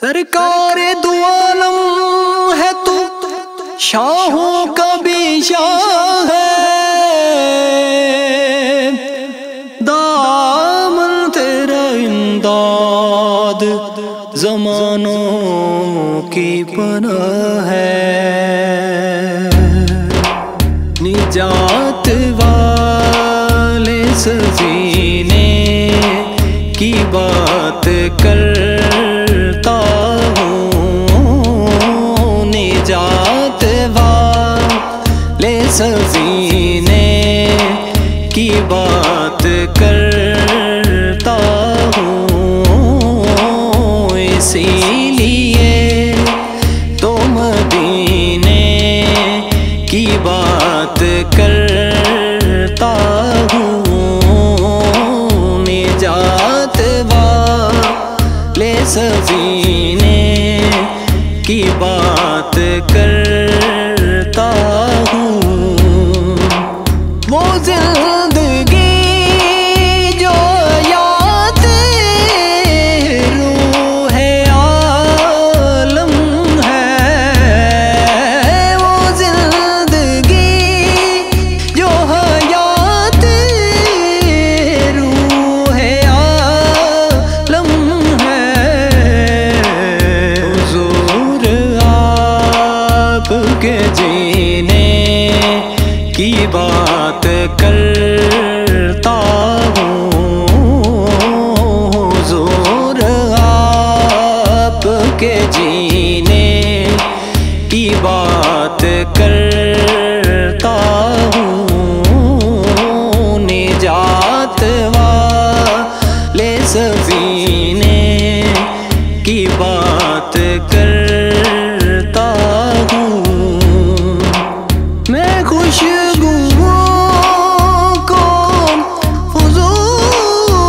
सरकार दो आलम है तू, शाहों का भी शाह है। दामन तेरा इमदाद ज़मानों की पनाह है। निजात वाले सफीने की बात करता हूँ, निजात वाले सफीने की बात करता हूँ। इसीलिए तो मदीने की बात करता हूँ। निजात वाले सफीने की बात करता हूँ। वो जिंदगी जो याद रूह आलम है, वो जिंदगी जो हयात रूह आलम है। हुजूर आपके जीने की बात करता हूँ। हुजूर आपके जीने की बात करता हूँ। निजात वाले सफीने की बात करता हूँ। मैं खुशबुओं को फजूल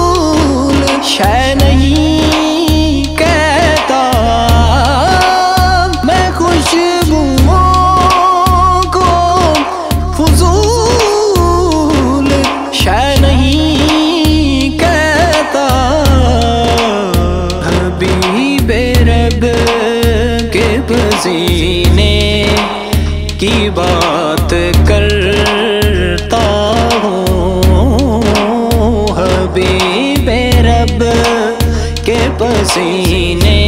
शय नहीं कहता। मैं खुशबुओं को फजूल शय नहीं कहता। हबीबे रब के पसीने की बात करता हूँ। हबीबे रब के पसीने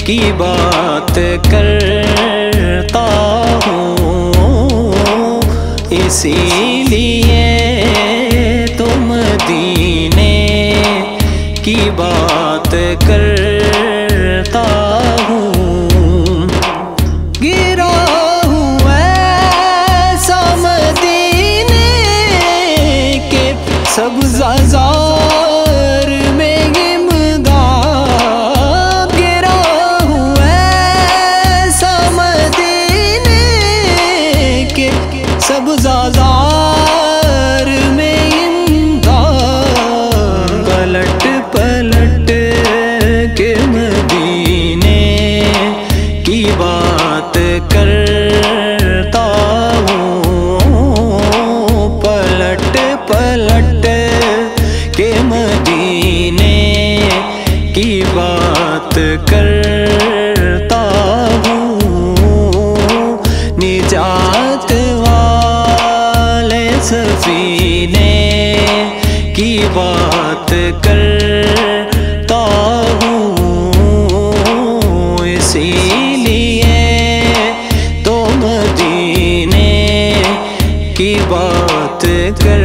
की बात करता हूँ। इसीलिए तो मदीने की बात करता हूँ। गिरा सब ज़ार में इमदाद गिरा हुआ ऐसा मदीने के सब ज़ार में इमदाद। पलट पलट के मदीने की बात करता हूँ। पलट पलट के मदीने की बात करता हूँ। निजात वाले सफीने की बात करता हूँ। इसीलिए तो मदीने की बात कर